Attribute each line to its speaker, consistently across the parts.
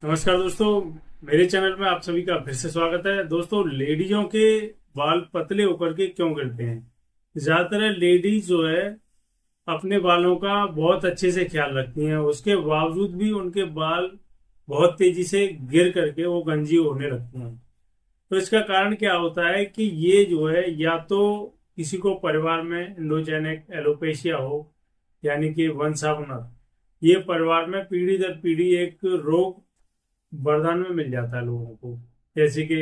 Speaker 1: नमस्कार दोस्तों, मेरे चैनल में आप सभी का फिर से स्वागत है। दोस्तों, लेडीजों के बाल पतले होकर के क्यों गिरते हैं? ज्यादातर लेडीज जो है अपने बालों का बहुत अच्छे से ख्याल रखती हैं, उसके बावजूद भी उनके बाल बहुत तेजी से गिर करके वो गंजी होने लगते हैं। तो इसका कारण क्या होता है कि ये जो है, या तो किसी को परिवार में इंडोजेनिक एलोपेशिया हो, यानी कि वंशावनर, ये परिवार में पीढ़ी दर पीढ़ी एक रोग वरदान में मिल जाता है लोगों को। जैसे कि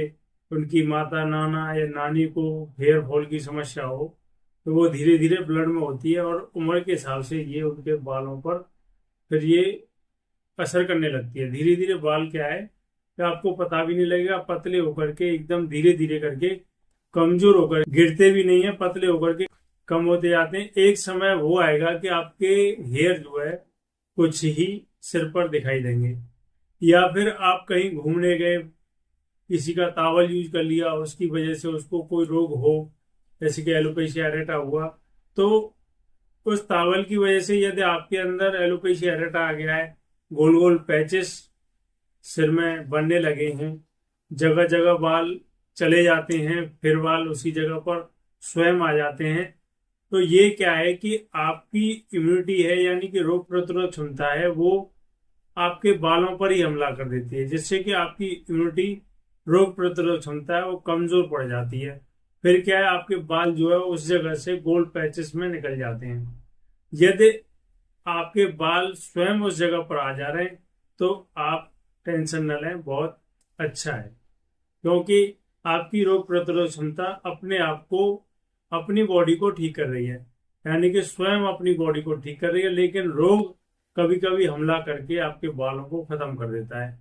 Speaker 1: उनकी माता, नाना या नानी को हेयर फॉल की समस्या हो, तो वो धीरे धीरे ब्लड में होती है और उम्र के हिसाब से ये उनके बालों पर फिर ये असर करने लगती है। धीरे धीरे बाल क्या है कि आपको पता भी नहीं लगेगा, पतले होकर के एकदम धीरे धीरे करके कमजोर होकर गिरते भी नहीं है, पतले होकर के कम होते जाते हैं। एक समय वो आएगा कि आपके हेयर जो है कुछ ही सिर पर दिखाई देंगे, या फिर आप कहीं घूमने गए, किसी का टावल यूज कर लिया, उसकी वजह से उसको कोई रोग हो, जैसे कि एलोपेशिया एरेटा हुआ, तो उस टावल की वजह से यदि आपके अंदर एलोपेशिया एरेटा आ गया है, गोल गोल पैचेस सिर में बनने लगे हैं, जगह जगह बाल चले जाते हैं, फिर बाल उसी जगह पर स्वयं आ जाते हैं, तो ये क्या है कि आपकी इम्यूनिटी है, यानी कि रोग प्रतिरोधक क्षमता है, वो आपके बालों पर ही हमला कर देती है, जिससे कि आपकी इम्यूनिटी, रोग प्रतिरोधक क्षमता है, वो कमजोर पड़ जाती है। फिर क्या है, आपके बाल जो है उस जगह से गोल्ड पैचेस में निकल जाते हैं। यदि आपके बाल स्वयं उस जगह पर आ जा रहे हैं तो आप टेंशन न लें, बहुत अच्छा है, क्योंकि आपकी रोग प्रतिरोधक क्षमता अपने आप को, अपनी बॉडी को ठीक कर रही है, यानी कि स्वयं अपनी बॉडी को ठीक कर रही है। लेकिन रोग कभी कभी हमला करके आपके बालों को खत्म कर देता है।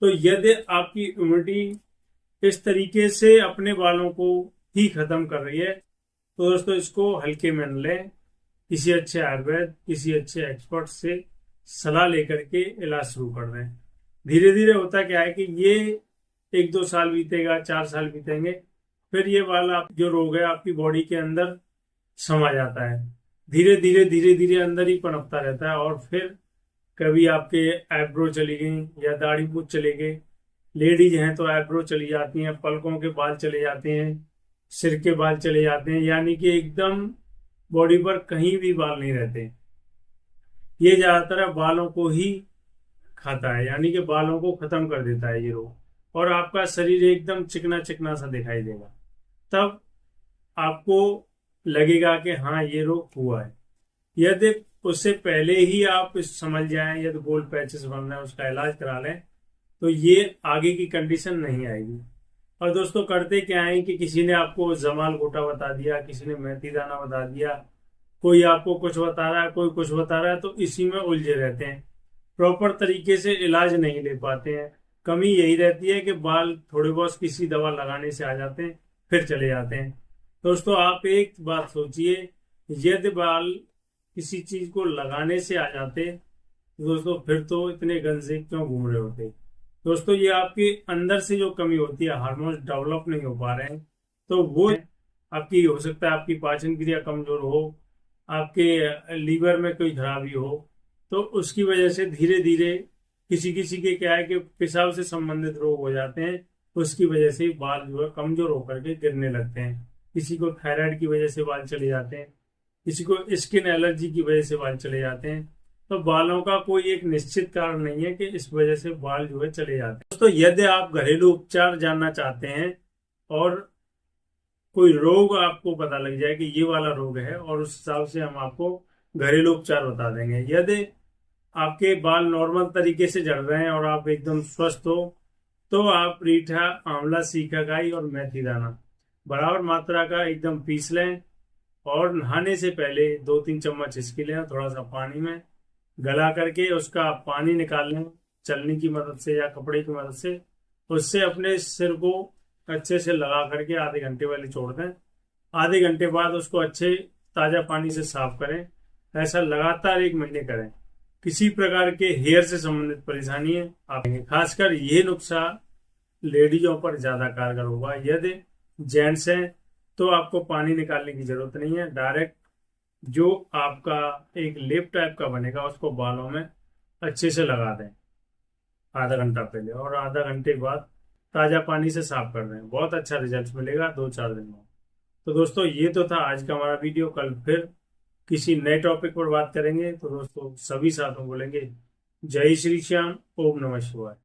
Speaker 1: तो यदि आपकी इम्यूनिटी इस तरीके से अपने बालों को ही खत्म कर रही है, तो दोस्तों इसको हल्के में न लें। किसी अच्छे आयुर्वेद, किसी अच्छे एक्सपर्ट से सलाह लेकर के इलाज शुरू कर दें। धीरे धीरे होता क्या है कि ये 1-2 साल बीतेगा, 4 साल बीतेंगे, फिर ये वाला जो रोग है आपकी बॉडी के अंदर समा जाता है, धीरे धीरे अंदर ही पनपता रहता है, और फिर कभी आपके आईब्रो चली गई या दाढ़ी मूंछ चले गए। लेडीज हैं तो आईब्रो चली जाती हैं, पलकों के बाल चले जाते हैं, सिर के बाल चले जाते हैं, यानी कि एकदम बॉडी पर कहीं भी बाल नहीं रहते। ये ज्यादातर बालों को ही खाता है, यानी कि बालों को खत्म कर देता है ये रोग, और आपका शरीर एकदम चिकना चिकना सा दिखाई देगा। तब आपको लगेगा कि हाँ, ये रोग हुआ है। यदि उससे पहले ही आप इस समझ जाएं, यदि गोल्ड पैचेस बन रहे हैं, उसका इलाज करा लें, तो ये आगे की कंडीशन नहीं आएगी। और दोस्तों, करते क्या है कि किसी ने आपको जमाल गोटा बता दिया, किसी ने मेथी दाना बता दिया, कोई आपको कुछ बता रहा है, कोई कुछ बता रहा है, तो इसी में उलझे रहते हैं, प्रॉपर तरीके से इलाज नहीं ले पाते हैं। कमी यही रहती है कि बाल थोड़े बहुत किसी दवा लगाने से आ जाते हैं, फिर चले जाते हैं। दोस्तों, आप एक बात सोचिए, यदि बाल किसी चीज को लगाने से आ जाते तो दोस्तों फिर तो इतने गंजे क्यों घूम रहे होते। दोस्तों, ये आपके अंदर से जो कमी होती है, हार्मोन्स डेवलप नहीं हो पा रहे हैं, तो वो आपकी हो सकता है, आपकी पाचन क्रिया कमजोर हो, आपके लीवर में कोई खराबी हो, तो उसकी वजह से धीरे धीरे किसी किसी के क्या है कि पेशाब से संबंधित रोग हो जाते हैं, उसकी वजह से बाल जो है कमजोर होकर के गिरने लगते हैं। किसी को थायराइड की वजह से बाल चले जाते हैं, किसी को स्किन एलर्जी की वजह से बाल चले जाते हैं। तो बालों का कोई एक निश्चित कारण नहीं है कि इस वजह से बाल जो है चले जाते हैं। दोस्तों, यदि आप घरेलू उपचार जानना चाहते हैं और कोई रोग आपको पता लग जाए कि ये वाला रोग है, और उस हिसाब से हम आपको घरेलू उपचार बता देंगे। यदि आपके बाल नॉर्मल तरीके से झड़ रहे हैं और आप एकदम स्वस्थ हो, तो आप रीठा, आंवला, सीकाकाई और मेथी दाना बराबर मात्रा का एकदम पीस लें, और नहाने से पहले 2-3 चम्मच इसके लें, थोड़ा सा पानी में गला करके उसका पानी निकाल लें, चलनी की मदद से या कपड़े की मदद से। उससे अपने सिर को अच्छे से लगा करके आधे घंटे वाली छोड़ दें। आधे घंटे बाद उसको अच्छे ताजा पानी से साफ करें। ऐसा लगातार 1 महीने करें। किसी प्रकार के हेयर से संबंधित परेशानी है आप, खासकर ये नुस्खा लेडीजों पर ज्यादा कारगर होगा। यदि जेंट्स हैं तो आपको पानी निकालने की जरूरत नहीं है, डायरेक्ट जो आपका एक लेप टाइप का बनेगा उसको बालों में अच्छे से लगा दें। आधा घंटा पहले, और आधा घंटे बाद ताज़ा पानी से साफ कर रहे हैं। बहुत अच्छा रिजल्ट मिलेगा 2-4 दिन में। तो दोस्तों ये तो था आज का हमारा वीडियो। कल फिर किसी नए टॉपिक पर बात करेंगे। तो दोस्तों सभी साथों बोलेंगे जय श्री श्याम, ओम नमः शिवाय।